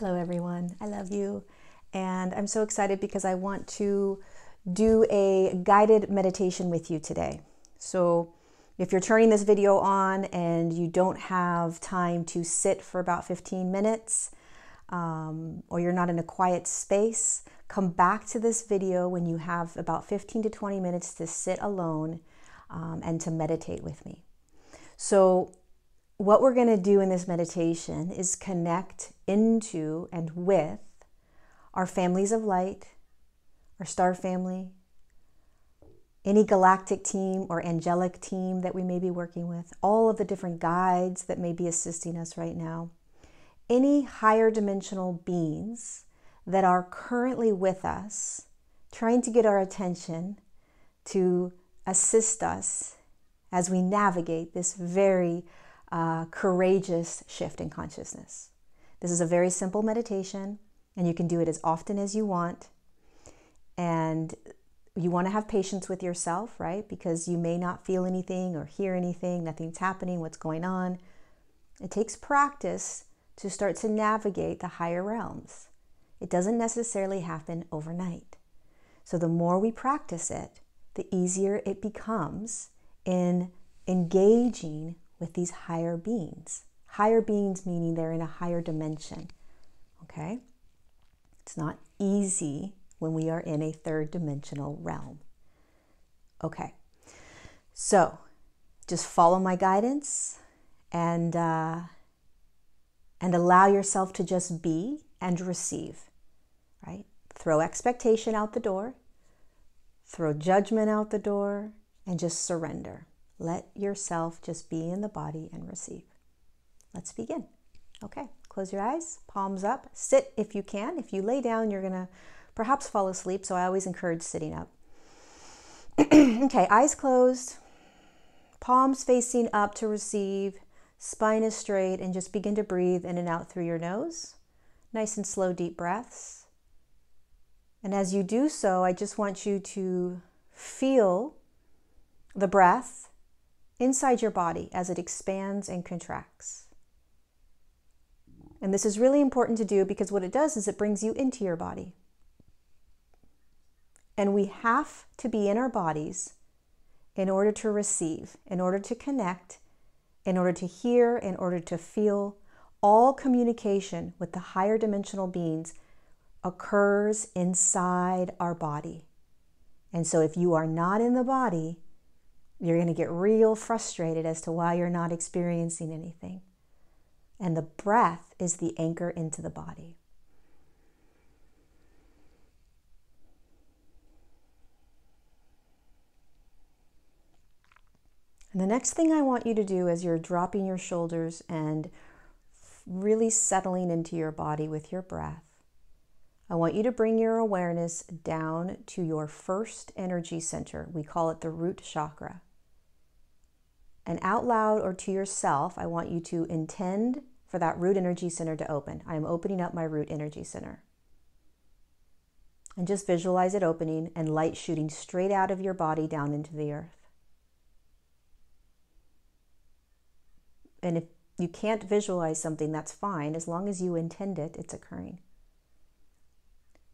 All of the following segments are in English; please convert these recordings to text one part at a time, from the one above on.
Hello everyone, I love you, and I'm so excited because I want to do a guided meditation with you today. So if you're turning this video on and you don't have time to sit for about 15 minutes, or you're not in a quiet space, come back to this video when you have about 15 to 20 minutes to sit alone and to meditate with me. So what we're going to do in this meditation is connect into and with our families of light, our star family, any galactic team or angelic team that we may be working with, all of the different guides that may be assisting us right now, any higher dimensional beings that are currently with us, trying to get our attention to assist us as we navigate this very courageous shift in consciousness. This is a very simple meditation, and you can do it as often as you want. And you want to have patience with yourself, right? Because you may not feel anything or hear anything, nothing's happening, what's going on. It takes practice to start to navigate the higher realms. It doesn't necessarily happen overnight. So the more we practice it, the easier it becomes in engaging with these higher beings. Higher beings meaning they're in a higher dimension, okay? It's not easy when we are in a third dimensional realm. Okay, so just follow my guidance and allow yourself to just be and receive, right? Throw expectation out the door, throw judgment out the door, and just surrender. Let yourself just be in the body and receive. Let's begin. Okay, close your eyes, palms up. Sit if you can. If you lay down, you're going to perhaps fall asleep, so I always encourage sitting up. Okay, eyes closed, palms facing up to receive, spine is straight, and just begin to breathe in and out through your nose. Nice and slow, deep breaths. And as you do so, I just want you to feel the breath inside your body as it expands and contracts. And this is really important to do because what it does is it brings you into your body. And we have to be in our bodies in order to receive, in order to connect, in order to hear, in order to feel. All communication with the higher dimensional beings occurs inside our body. And so if you are not in the body, you're going to get real frustrated as to why you're not experiencing anything. And the breath is the anchor into the body. And the next thing I want you to do as you're dropping your shoulders and really settling into your body with your breath, I want you to bring your awareness down to your first energy center. We call it the root chakra. And out loud or to yourself, I want you to intend for that root energy center to open. I am opening up my root energy center. And just visualize it opening and light shooting straight out of your body down into the earth. And if you can't visualize something, that's fine. As long as you intend it, it's occurring.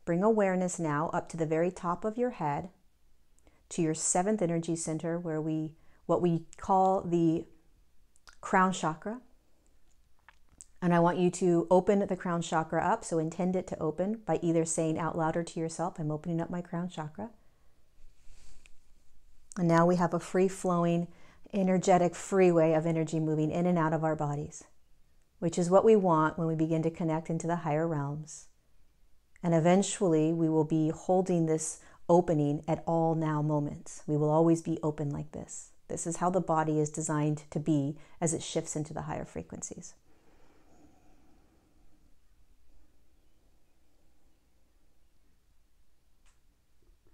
Bring awareness now up to the very top of your head, to your seventh energy center, where what we call the crown chakra. And I want you to open the crown chakra up, so intend it to open by either saying out loud or to yourself, I'm opening up my crown chakra. And now we have a free-flowing, energetic freeway of energy moving in and out of our bodies, which is what we want when we begin to connect into the higher realms. And eventually we will be holding this opening at all now moments. We will always be open like this. This is how the body is designed to be as it shifts into the higher frequencies.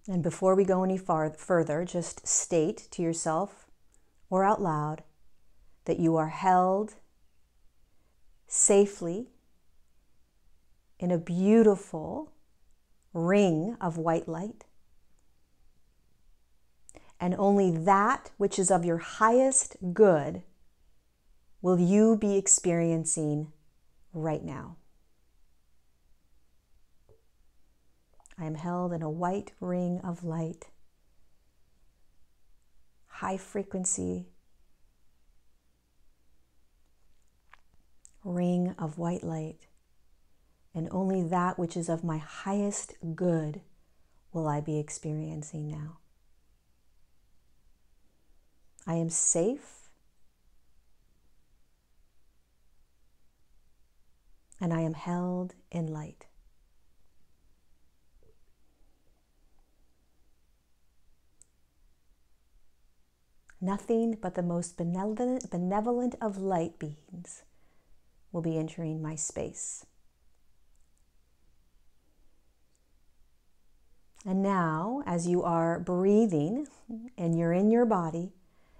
And before we go any further, just state to yourself or out loud that you are held safely in a beautiful ring of white light. And only that which is of your highest good will you be experiencing right now. I am held in a white ring of light, high frequency ring of white light, and only that which is of my highest good will I be experiencing now. I am safe, and I am held in light. Nothing but the most benevolent of light beings will be entering my space. And now, as you are breathing and you're in your body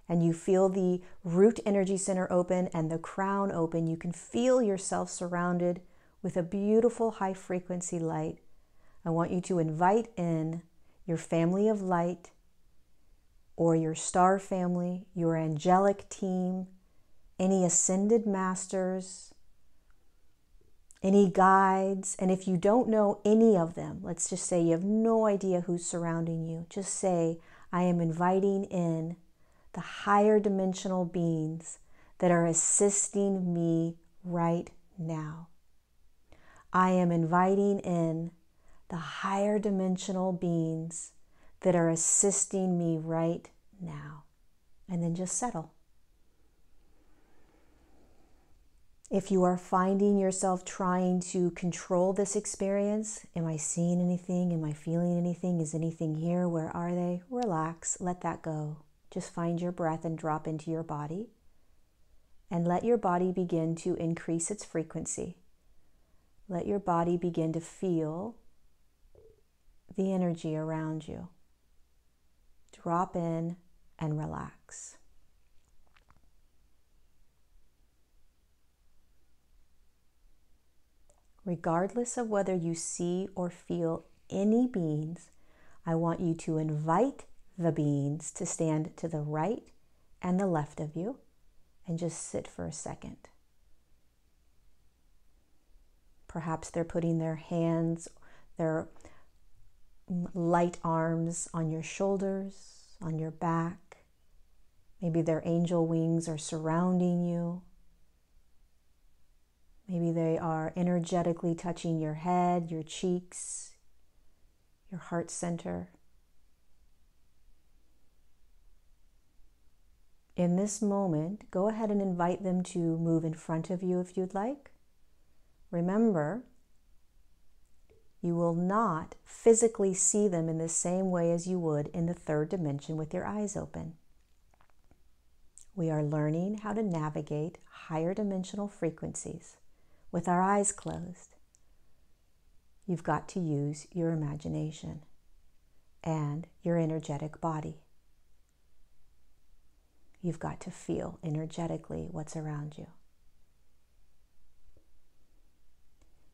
and you feel the root energy center open and the crown open, you can feel yourself surrounded with a beautiful high frequency light. I want you to invite in your family of light or your star family, your angelic team, any ascended masters, any guides. And if you don't know any of them, let's just say you have no idea who's surrounding you, just say, I am inviting in the higher dimensional beings that are assisting me right now. I am inviting in the higher dimensional beings that are assisting me right now. And then just settle. If you are finding yourself trying to control this experience, am I seeing anything? Am I feeling anything? Is anything here? Where are they? Relax, let that go. Just find your breath and drop into your body. And let your body begin to increase its frequency. Let your body begin to feel the energy around you. Drop in and relax. Regardless of whether you see or feel any beings, I want you to invite the beings to stand to the right and the left of you and just sit for a second. Perhaps they're putting their hands, their light arms on your shoulders, on your back. Maybe their angel wings are surrounding you. Maybe they are energetically touching your head, your cheeks, your heart center. In this moment, go ahead and invite them to move in front of you if you'd like. Remember, you will not physically see them in the same way as you would in the third dimension with your eyes open. We are learning how to navigate higher dimensional frequencies with our eyes closed. You've got to use your imagination and your energetic body. You've got to feel energetically what's around you.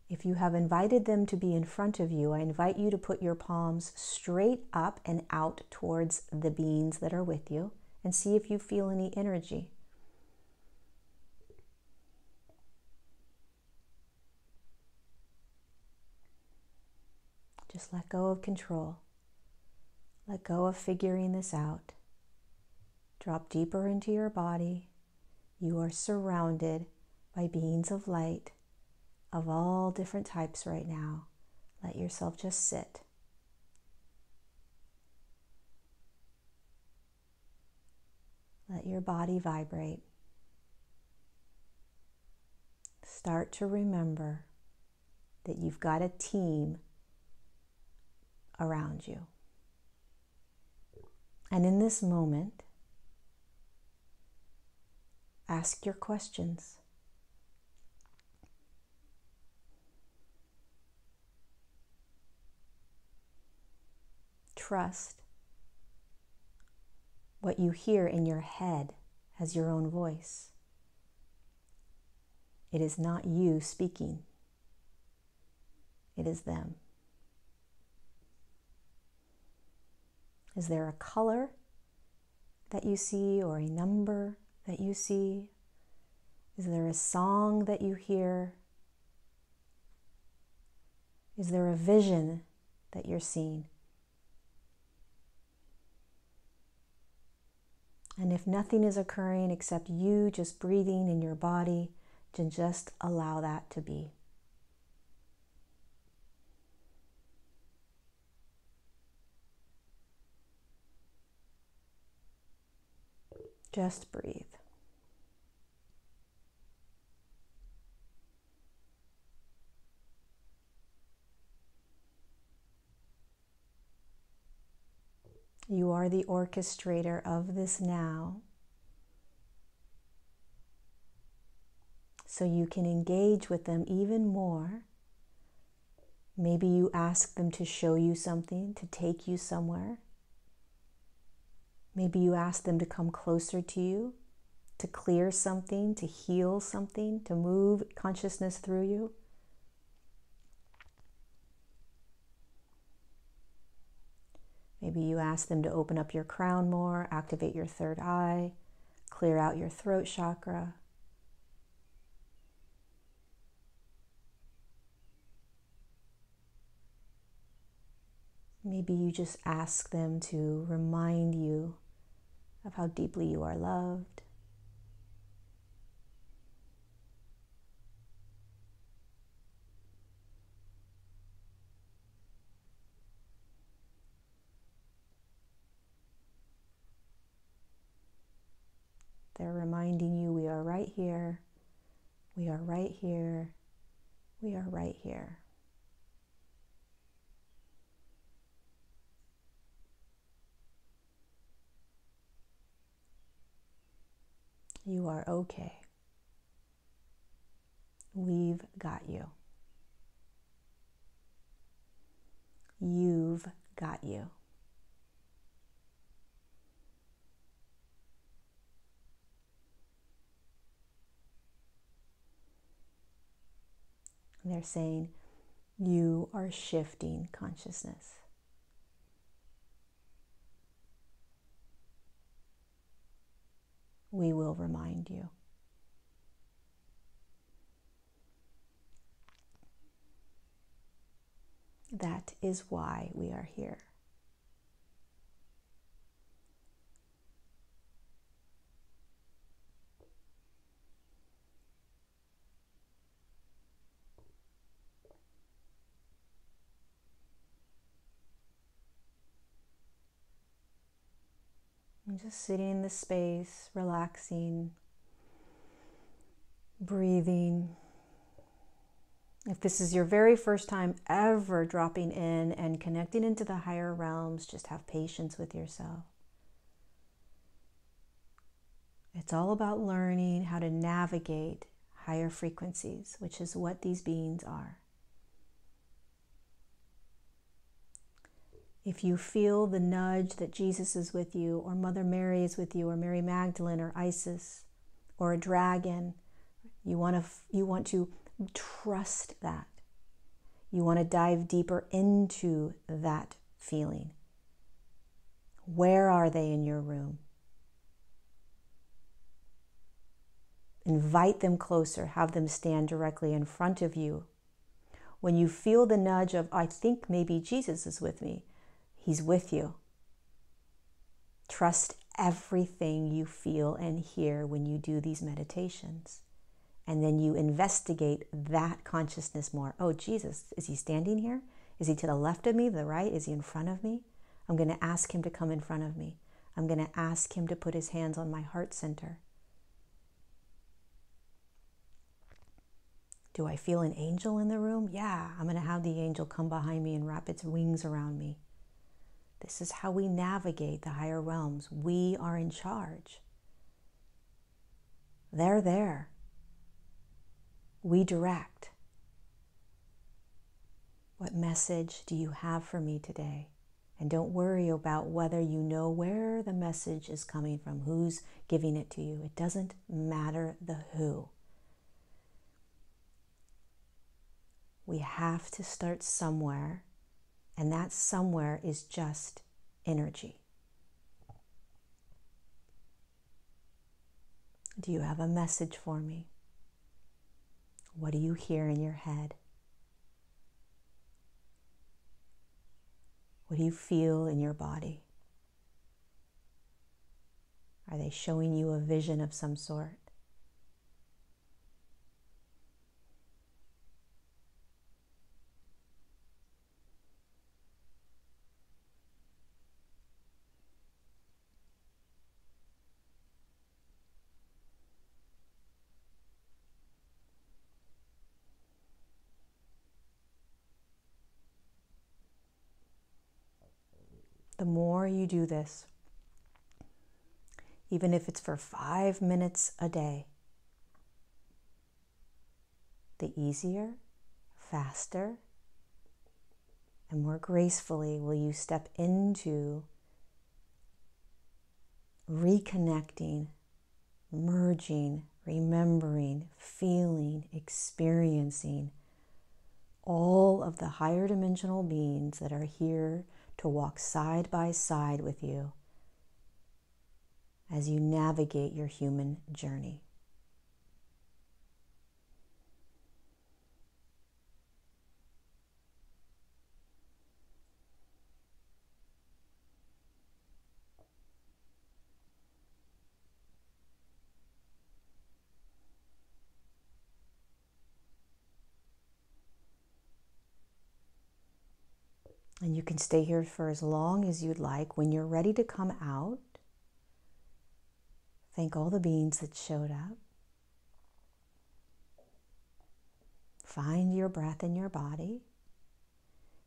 If you have invited them to be in front of you, I invite you to put your palms straight up and out towards the beings that are with you and see if you feel any energy. Just let go of control. Let go of figuring this out. Drop deeper into your body. You are surrounded by beings of light of all different types right now. Let yourself just sit. Let your body vibrate. Start to remember that you've got a team around you. And in this moment, ask your questions. Trust what you hear in your head as your own voice. It is not you speaking. It is them. Is there a color that you see or a number that you see? Is there a song that you hear? Is there a vision that you're seeing. And if nothing is occurring except you just breathing in your body, then just allow that to be. Just breathe. You are the orchestrator of this now, so you can engage with them even more. Maybe you ask them to show you something, to take you somewhere. Maybe you ask them to come closer to you, to clear something, to heal something, to move consciousness through you. Maybe you ask them to open up your crown more, activate your third eye, clear out your throat chakra. Maybe you just ask them to remind you of how deeply you are loved. They're reminding you we are right here, we are right here, we are right here. You are okay. We've got you. You've got you. And they're saying, you are shifting consciousness. We will remind you. That is why we are here. I'm just sitting in this space, relaxing, breathing. If this is your very first time ever dropping in and connecting into the higher realms, just have patience with yourself. It's all about learning how to navigate higher frequencies, which is what these beings are. If you feel the nudge that Jesus is with you, or Mother Mary is with you, or Mary Magdalene, or Isis, or a dragon, you want to trust that. You want to dive deeper into that feeling. Where are they in your room? Invite them closer. Have them stand directly in front of you. When you feel the nudge of, I think maybe Jesus is with me, He's with you. Trust everything you feel and hear when you do these meditations. And then you investigate that consciousness more. Oh, Jesus, is He standing here? Is He to the left of me, the right? Is He in front of me? I'm going to ask Him to come in front of me. I'm going to ask Him to put His hands on my heart center. Do I feel an angel in the room? Yeah, I'm going to have the angel come behind me and wrap its wings around me. This is how we navigate the higher realms. We are in charge. They're there. We direct. What message do you have for me today? And don't worry about whether you know where the message is coming from, who's giving it to you. It doesn't matter the who. We have to start somewhere, and that somewhere is just energy. Do you have a message for me? What do you hear in your head? you feel in your body? Are they showing you a vision of some sort? The more you do this, even if it's for 5 minutes a day, the easier, faster, and more gracefully will you step into reconnecting, merging, remembering, feeling, experiencing all of the higher dimensional beings that are here to walk side by side with you as you navigate your human journey. And you can stay here for as long as you'd like. When you're ready to come out, thank all the beings that showed up. Find your breath in your body.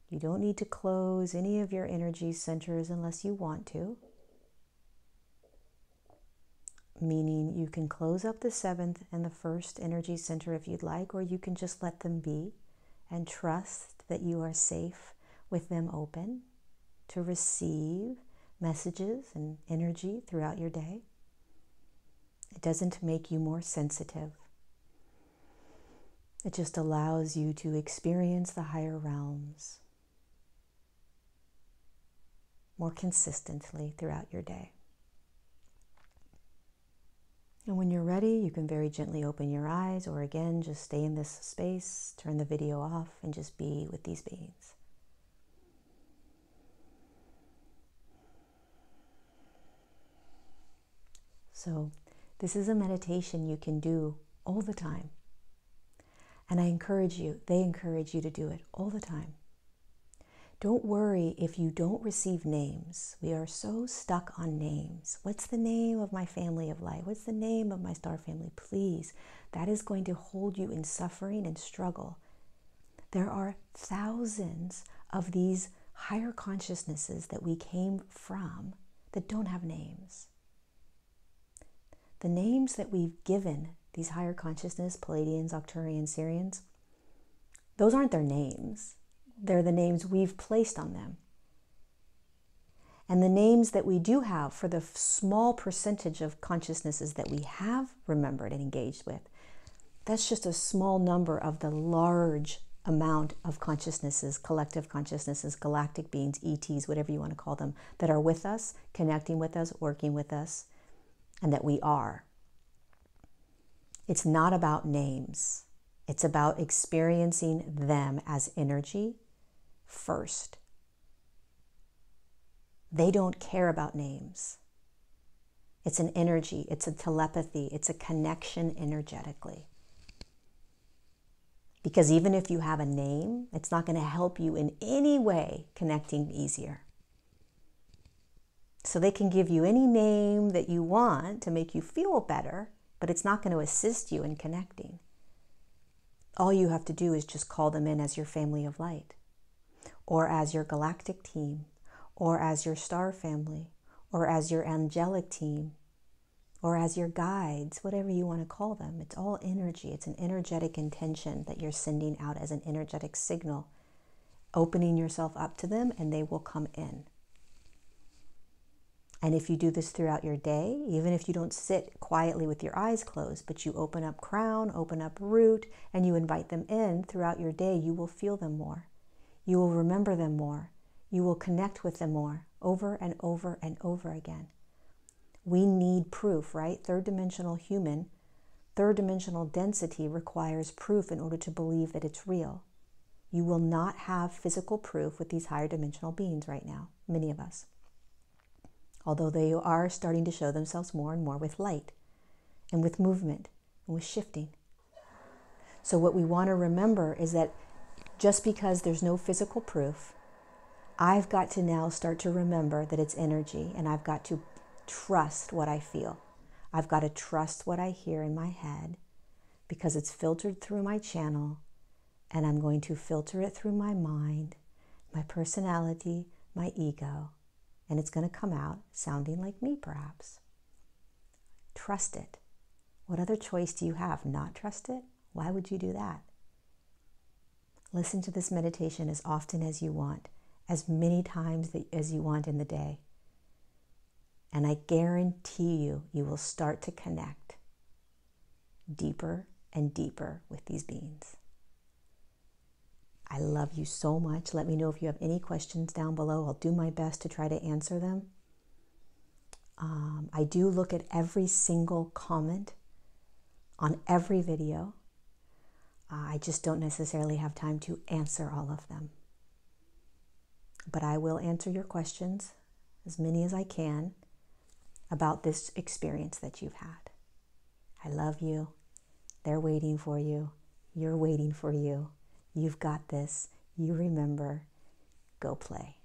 You don't need to close any of your energy centers unless you want to. Meaning you can close up the 7th and the 1st energy center if you'd like, or you can just let them be and trust that you are safe with them open to receive messages and energy throughout your day. It doesn't make you more sensitive. It just allows you to experience the higher realms more consistently throughout your day. And when you're ready, you can very gently open your eyes, or again, just stay in this space, turn the video off, and just be with these beings. So this is a meditation you can do all the time. And they encourage you to do it all the time. Don't worry if you don't receive names. We are so stuck on names. What's the name of my family of light? What's the name of my star family? Please, that is going to hold you in suffering and struggle. There are thousands of these higher consciousnesses that we came from that don't have names. The names that we've given these higher consciousness, Pleiadians, Arcturians, Sirians, those aren't their names. They're the names we've placed on them. And the names that we do have for the small percentage of consciousnesses that we have remembered and engaged with, that's just a small number of the large amount of consciousnesses, collective consciousnesses, galactic beings, ETs, whatever you want to call them, that are with us, connecting with us, working with us, and that we are. It's not about names. It's about experiencing them as energy first. They don't care about names. It's an energy, it's a telepathy, it's a connection energetically. Because even if you have a name, it's not going to help you in any way connecting easier. So they can give you any name that you want to make you feel better, but it's not going to assist you in connecting. All you have to do is just call them in as your family of light, or as your galactic team, or as your star family, or as your angelic team, or as your guides, whatever you want to call them. It's all energy. It's an energetic intention that you're sending out as an energetic signal, opening yourself up to them, and they will come in. And if you do this throughout your day, even if you don't sit quietly with your eyes closed, but you open up crown, open up root, and you invite them in throughout your day, you will feel them more. You will remember them more. You will connect with them more, over and over and over again. We need proof, right? Third dimensional human, third dimensional density requires proof in order to believe that it's real. You will not have physical proof with these higher dimensional beings right now, many of us. Although they are starting to show themselves more and more with light and with movement and with shifting. So what we want to remember is that just because there's no physical proof, I've got to now start to remember that it's energy, and I've got to trust what I feel. I've got to trust what I hear in my head because it's filtered through my channel, and I'm going to filter it through my mind, my personality, my ego, and it's going to come out sounding like me perhaps. Trust it. What other choice do you have? Not trust it? Why would you do that? Listen to this meditation as often as you want, as many times as you want in the day. And I guarantee you, you will start to connect deeper and deeper with these beings. I love you so much. Let me know if you have any questions down below. I'll do my best to try to answer them. I do look at every single comment on every video. I just don't necessarily have time to answer all of them. But I will answer your questions, as many as I can, about this experience that you've had. I love you. They're waiting for you. You're waiting for you. You've got this. You remember. Go play.